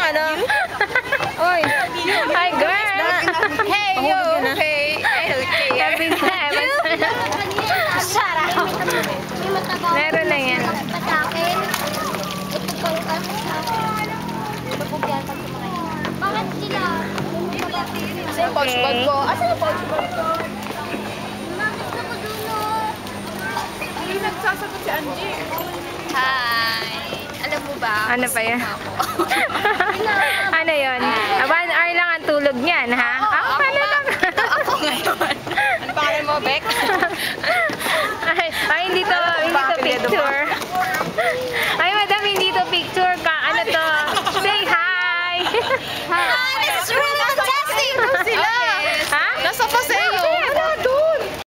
ano. Oy. Hi, girl. Hey, yo. Hey. Sabi na, meron na yan. Bakit sila? Asa yung pouch bag ko? Asa yung pouch bag ko? Hindi nagsasagot si Angie. Hi! Alam mo ba? Ano pa yan? Ano yun? 1 hour lang ang tulog niyan, ha?